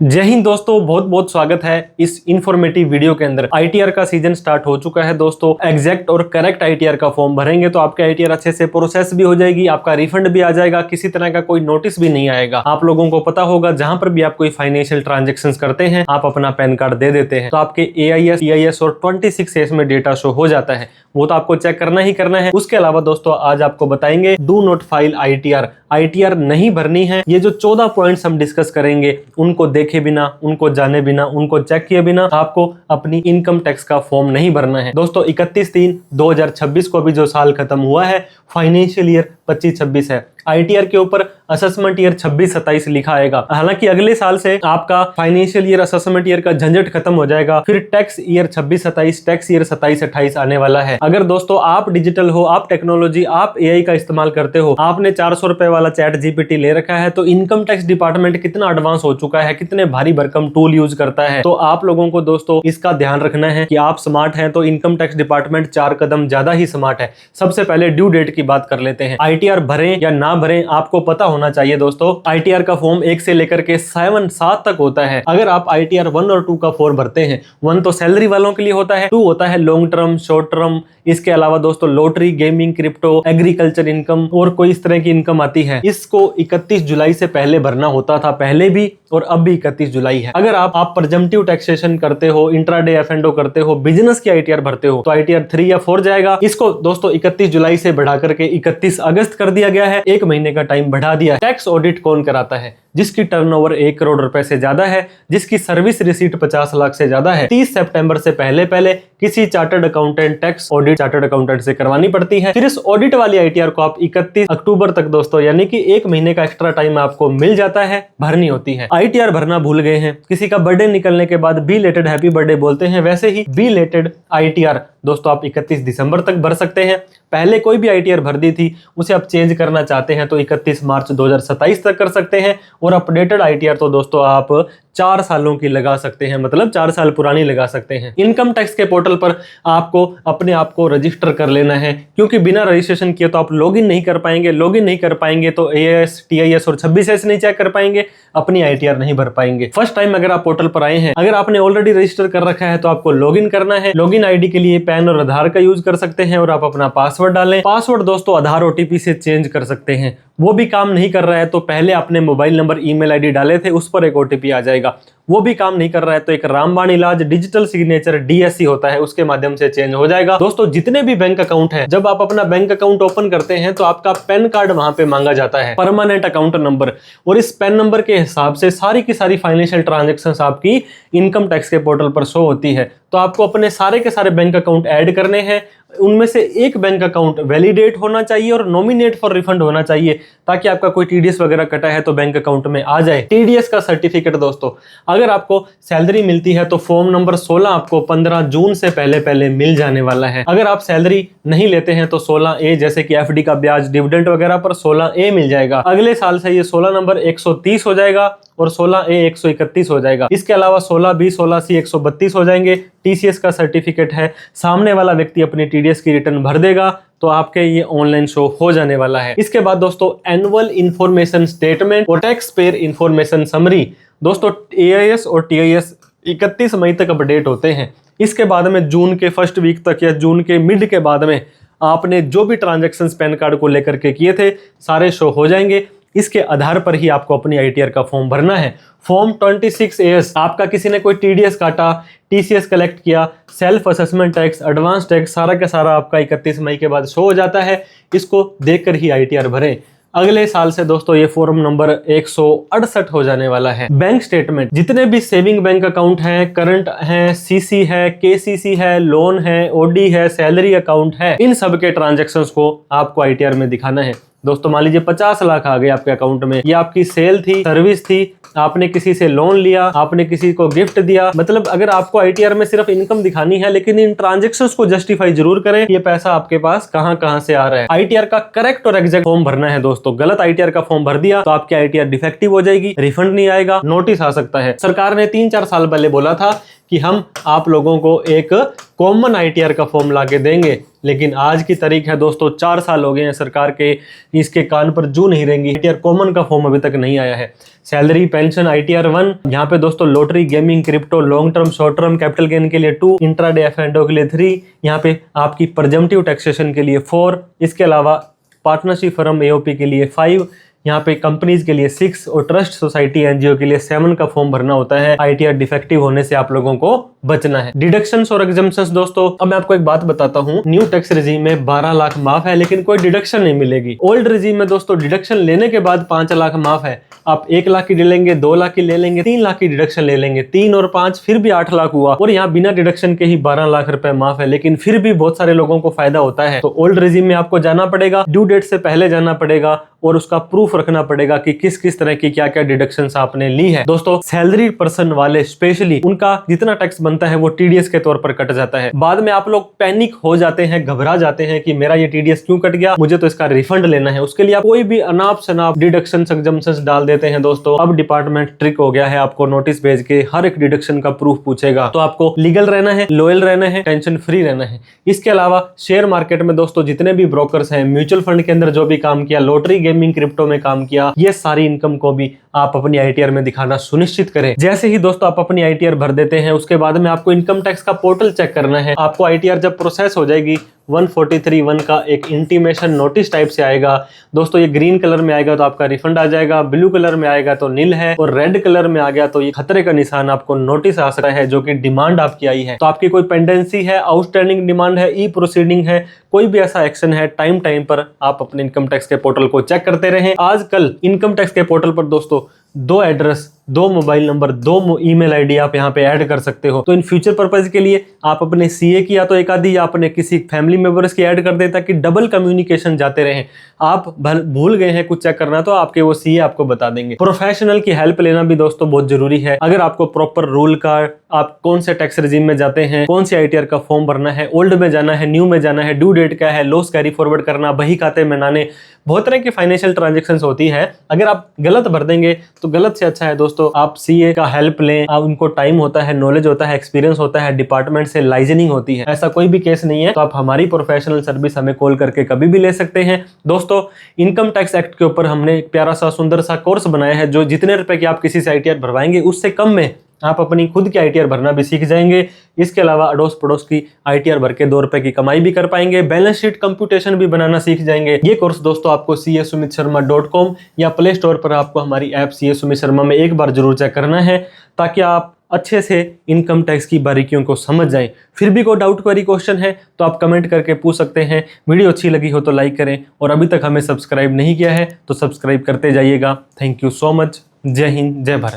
जय हिंद दोस्तों, बहुत बहुत स्वागत है इस इन्फॉर्मेटिव वीडियो के अंदर। आईटीआर का सीजन स्टार्ट हो चुका है दोस्तों। एग्जैक्ट और करेक्ट आईटीआर का फॉर्म भरेंगे तो आपका आईटीआर अच्छे से प्रोसेस भी हो जाएगी, आपका रिफंड भी आ जाएगा, किसी तरह का कोई नोटिस भी नहीं आएगा। आप लोगों को पता होगा जहां पर भी आप कोई फाइनेंशियल ट्रांजेक्शन करते हैं, आप अपना पैन कार्ड दे देते हैं तो आपके AIS, EIS और 26S में डेटा शो हो जाता है। वो तो आपको चेक करना ही करना है। उसके अलावा दोस्तों आज आपको बताएंगे डू नॉट फाइल आईटीआर नहीं भरनी है। ये जो 14 पॉइंट्स हम डिस्कस करेंगे उनको देखे बिना, उनको जाने बिना, उनको चेक किए बिना आपको अपनी इनकम टैक्स का फॉर्म नहीं भरना है। दोस्तों 31/3/2026 को अभी जो साल खत्म हुआ है, फाइनेंशियल ईयर 25-26 है। आईटीआर के ऊपर असेसमेंट ईयर 26-27 लिखा आएगा। हालांकि अगले साल से आपका फाइनेंशियल ईयर असेसमेंट ईयर का झंझट खत्म हो जाएगा, फिर टैक्स ईयर 26-27, टैक्स ईयर 27-28 आने वाला है। अगर दोस्तों आप डिजिटल हो, आप टेक्नोलॉजी, आप AI का इस्तेमाल करते हो, आपने 400 रुपए वाला चैट GPT ले रखा है, तो इनकम टैक्स डिपार्टमेंट कितना एडवांस हो चुका है, कितने भारी भरकम टूल यूज करता है। तो आप लोगों को दोस्तों इसका ध्यान रखना है कि आप स्मार्ट हैं तो इनकम टैक्स डिपार्टमेंट 4 कदम ज्यादा ही स्मार्ट है। सबसे पहले ड्यू डेट की बात कर लेते हैं। आईटीआर भरें या ना भरें आपको पता होना चाहिए दोस्तों। आईटीआर का फॉर्म 1 से लेकर के 7 तक होता है। अगर आप आईटीआर 1 और 2 का फॉर्म भरते हैं, 1 तो सैलरी वालों के लिए होता है, 2 होता है लॉन्ग टर्म, शॉर्ट टर्म। इसके अलावा दोस्तों lottery, gaming, crypto, agriculture income और कोई इस तरह की इनकम आती है। इसको 31 जुलाई से पहले भरना होता था, पहले भी और अब भी 31 जुलाई है। अगर आप प्रेजम्पटिव टैक्सेशन करते हो, इंट्राडे एफ&ओ करते हो, बिजनेस की आईटीआर भरते हो तो आईटीआर 3 या 4 जाएगा। इसको दोस्तों 31 जुलाई से बढ़ा करके 31 अगस्त कर दिया गया है, 1 महीने का टाइम बढ़ा दिया है। टैक्स ऑडिट कौन कराता है? जिसकी टर्नओवर 1 करोड़ रुपए से ज्यादा है, जिसकी सर्विस रिसीट 50 लाख से ज्यादा है, 30 सितंबर से पहले किसी chartered accountant tax audit chartered accountant से करवानी पड़ती है। फिर इस ऑडिट वाली आईटीआर को आप 31 अक्टूबर तक दोस्तों, यानी कि 1 महीने का एक्स्ट्रा टाइम आपको मिल जाता है, भरनी होती है। आईटीआर भरना भूल गए हैं, किसी का बर्थडे निकलने के बाद बिलेटेड हैप्पी बर्थडे बोलते हैं, वैसे ही बिलेटेड आईटीआर दोस्तों आप 31 दिसंबर तक भर सकते हैं। पहले कोई भी आईटीआर भर दी थी, उसे आप चेंज करना चाहते हैं तो 31 मार्च 2027 तक कर सकते हैं। और अपडेटेड आईटीआर तो दोस्तों आप 4 सालों की लगा सकते हैं, मतलब 4 साल पुरानी लगा सकते हैं। इनकम टैक्स के पोर्टल पर आपको अपने आप को रजिस्टर कर लेना है, क्योंकि बिना रजिस्ट्रेशन किए तो आप लॉगिन नहीं कर पाएंगे। लॉगिन नहीं कर पाएंगे तो AIS, TIS और 26S नहीं चेक कर पाएंगे, अपनी आईटीआर नहीं भर पाएंगे। फर्स्ट टाइम अगर आप पोर्टल पर आए हैं, अगर आपने ऑलरेडी रजिस्टर कर रखा है तो आपको लॉगिन करना है। लॉगिन आईडी के लिए पैन और आधार का यूज कर सकते हैं और आप अपना पासवर्ड डालें। पासवर्ड दोस्तों आधार OTP से चेंज कर सकते हैं। वो भी काम नहीं कर रहा है तो पहले आपने मोबाइल नंबर, ईमेल आईडी डाले थे, उस पर एक OTP आ जाएगा। वो भी काम नहीं कर रहा है तो एक रामबाण इलाज डिजिटल सिग्नेचर DSC होता है, उसके माध्यम से चेंज हो जाएगा। दोस्तों जितने भी बैंक अकाउंट है, जब आप अपना बैंक अकाउंट ओपन करते हैं तो आपका पैन कार्ड वहां पे मांगा जाता है, परमानेंट अकाउंट नंबर। और इस पैन नंबर के हिसाब से सारी की सारी फाइनेंशियल ट्रांजेक्शंस आपकी इनकम टैक्स के पोर्टल पर शो होती है। तो आपको अपने सारे के सारे बैंक अकाउंट ऐड करने हैं। उनमें से एक बैंक अकाउंट वैलिडेट होना चाहिए और नॉमिनेट फॉर रिफंड होना चाहिए, ताकि आपका कोई TDS वगैरह कटा है तो बैंक अकाउंट में आ जाए। TDS का सर्टिफिकेट दोस्तों, अगर आपको सैलरी मिलती है तो फॉर्म नंबर 16 आपको 15 जून से पहले मिल जाने वाला है। अगर आप सैलरी नहीं लेते हैं तो 16A जैसे कि FD का ब्याज, डिविडेंड वगैरह पर 16A मिल जाएगा। अगले साल से ये 16 नंबर 130 हो जाएगा और 16A 131 हो जाएगा। इसके अलावा 16B, 16C 132 हो जाएंगे। TCS का सर्टिफिकेट है, सामने वाला व्यक्ति अपनी TDS की रिटर्न भर देगा तो आपके ये ऑनलाइन शो हो जाने वाला है। इसके बाद दोस्तों एनुअल इंफॉर्मेशन स्टेटमेंट और टैक्स पेयर इंफॉर्मेशन समरी दोस्तों AIS और TIS 31 मई तक अपडेट होते हैं। इसके बाद में जून के फर्स्ट वीक तक या जून के मिड के बाद में आपने जो भी ट्रांजैक्शंस पैन कार्ड को लेकर के किए थे सारे शो हो जाएंगे। इसके आधार पर ही आपको अपनी आईटीआर का फॉर्म भरना है। फॉर्म 26AS आपका किसी ने कोई TDS काटा, TCS कलेक्ट किया, self assessment tax, advance tax, सारा का सारा आपका 31 मई के बाद शो हो जाता है। इसको देखकर ही आईटीआर भरें। अगले साल से दोस्तों ये फॉर्म नंबर 168 हो जाने वाला है। बैंक स्टेटमेंट, जितने भी सेविंग बैंक अकाउंट हैं, करंट हैं, CC है, KCC है, लोन है, OD है, सैलरी अकाउंट है, इन सब के ट्रांजेक्शन्स को आपको आईटीआर में दिखाना है। दोस्तों मान लीजिए 50 लाख आ गए आपके अकाउंट में, ये आपकी सेल थी, सर्विस थी, आपने किसी से लोन लिया, आपने किसी को गिफ्ट दिया। मतलब अगर आपको आईटीआर में सिर्फ इनकम दिखानी है, लेकिन इन ट्रांजेक्शंस को जस्टिफाई जरूर करें, ये पैसा आपके पास कहां से आ रहा है। आईटीआर का करेक्ट और एग्जैक्ट फॉर्म भरना है दोस्तों। गलत आईटीआर का फॉर्म भर दिया तो आपकी आईटीआर डिफेक्टिव हो जाएगी, रिफंड नहीं आएगा, नोटिस आ सकता है। सरकार ने 3-4 साल पहले बोला था कि हम आप लोगों को एक कॉमन आईटीआर का फॉर्म लाके देंगे, लेकिन आज की तारीख है दोस्तों 4 साल हो गए हैं सरकार के इसके कान पर जू नहीं रहेंगी। आईटीआर कॉमन का फॉर्म अभी तक नहीं आया है। सैलरी पेंशन आईटीआर 1, यहाँ पे दोस्तों lottery gaming crypto long term short term capital gain के लिए 2, इंट्राडे एफ&ओ के लिए 3, यहाँ पे आपकी प्रेजम्पटिव टैक्सेशन के लिए 4, इसके अलावा पार्टनरशिप फर्म एओपी के लिए 5, यहाँ पे कंपनीज के लिए 6 और ट्रस्ट सोसाइटी एनजीओ के लिए 7 का फॉर्म भरना होता है। आईटीआर डिफेक्टिव होने से आप लोगों को बचना है। डिडक्शंस और एग्जम्पशंस दोस्तों, अब मैं आपको एक बात बताता हूँ। न्यू टैक्स रिजीम में 12 लाख माफ है, लेकिन कोई डिडक्शन नहीं मिलेगी। ओल्ड रिजीम में दोस्तों डिडक्शन लेने के बाद 5 लाख माफ है। आप 1 लाख की ले लेंगे, 2 लाख की ले लेंगे, 3 लाख की डिडक्शन ले लेंगे, 3 और 5 फिर भी 8 लाख हुआ। और यहाँ बिना डिडक्शन के ही 12 लाख रुपए माफ है, लेकिन फिर भी बहुत सारे लोगों को फायदा होता है। तो ओल्ड रिजीम में आपको जाना पड़ेगा, ड्यू डेट से पहले जाना पड़ेगा और उसका प्रूफ रखना पड़ेगा कि किस किस तरह की क्या क्या डिडक्शंस आपने ली है। दोस्तों सैलरी पर्सन वाले स्पेशली उनका जितना टैक्स बनता है वो टीडीएस के तौर पर कट जाता है। बाद में आप लोग पैनिक हो जाते हैं, घबरा जाते हैं कि मेरा ये टीडीएस क्यों कट गया, मुझे तो इसका रिफंड लेना है। उसके लिए आप कोई भी अनाप शनाप डिडक्शन एग्जम्पशंस डाल देते हैं। दोस्तों अब डिपार्टमेंट ट्रिक हो गया है, आपको नोटिस भेज के हर एक डिडक्शन का प्रूफ पूछेगा। तो आपको लीगल रहना है, लॉयल रहना है, टेंशन फ्री रहना है। इसके अलावा शेयर मार्केट में दोस्तों जितने भी ब्रोकर्स हैं, म्यूचुअल फंड के अंदर जो भी काम किया, लॉटरी गेमिंग क्रिप्टो में काम किया, ये सारी इनकम को भी आप अपनी आईटीआर में दिखाना सुनिश्चित करें। जैसे ही दोस्तों आप अपनी आईटीआर भर देते हैं, उसके बाद में आपको इनकम टैक्स का पोर्टल चेक करना है। आपको आईटीआर जब प्रोसेस हो जाएगी 143(1) का एक इंटीमेशन नोटिस टाइप से आएगा। दोस्तों ये ग्रीन कलर में आएगा तो आपका रिफंड आ जाएगा, ब्लू कलर में आएगा तो नील है, और रेड कलर में आ गया तो ये खतरे का निशान, आपको नोटिस आ सकता है जो कि डिमांड आपकी आई है। तो आपकी कोई पेंडेंसी है, आउटस्टैंडिंग डिमांड है, ई प्रोसीडिंग है, कोई भी ऐसा एक्शन है, टाइम पर आप अपने इनकम टैक्स के पोर्टल को चेक करते रहें। आजकल इनकम टैक्स के पोर्टल पर दोस्तों 2 address, 2 mobile number, 2 email ID आप यहाँ पे ऐड कर सकते हो। तो इन फ्यूचर पर्पज के लिए आप अपने सीए की या तो एक आधी या अपने किसी फैमिली मेंबर्स की ऐड कर दे, ताकि डबल कम्युनिकेशन जाते रहे। आप भूल गए हैं कुछ चेक करना तो आपके वो सीए आपको बता देंगे। प्रोफेशनल की हेल्प लेना भी दोस्तों बहुत जरूरी है। अगर आपको प्रॉपर रूल का, आप कौन से टैक्स रिजीम में जाते हैं, कौन सी आईटीआर का फॉर्म भरना है, ओल्ड में जाना है, न्यू में जाना है, ड्यू डेट क्या है, लॉस कैरी फॉरवर्ड करना, बही खाते में लाने, बहुत तरह की फाइनेंशियल ट्रांजैक्शंस होती है। अगर आप गलत भर देंगे तो गलत से अच्छा है दोस्तों आप सीए का हेल्प लें। आप उनको टाइम होता है, नॉलेज होता है, एक्सपीरियंस होता है, डिपार्टमेंट से लाइजनिंग होती है। ऐसा कोई भी केस नहीं है तो आप हमारी प्रोफेशनल सर्विस हमें कॉल करके कभी भी ले सकते हैं। दोस्तों इनकम टैक्स एक्ट के ऊपर हमने एक प्यारा सा सुंदर सा कोर्स बनाया है, जो जितने रुपए की आप किसी से आईटीआर भरवाएंगे उससे कम में आप अपनी खुद की आईटीआर भरना भी सीख जाएंगे। इसके अलावा अड़ोस पड़ोस की आईटीआर भर के 2 रुपए की कमाई भी कर पाएंगे। बैलेंस शीट कंप्यूटेशन भी बनाना सीख जाएंगे। ये कोर्स दोस्तों आपको CA-SumitSharma.com या प्ले स्टोर पर आपको हमारी ऐप CA सुमित शर्मा में एक बार जरूर चेक करना है, ताकि आप अच्छे से इनकम टैक्स की बारीकियों को समझ जाएं। फिर भी कोई डाउट क्वेरी क्वेश्चन है तो आप कमेंट करके पूछ सकते हैं। वीडियो अच्छी लगी हो तो लाइक करें, और अभी तक हमें सब्सक्राइब नहीं किया है तो सब्सक्राइब करते जाइएगा। Thank you so much. जय हिंद, जय भारत।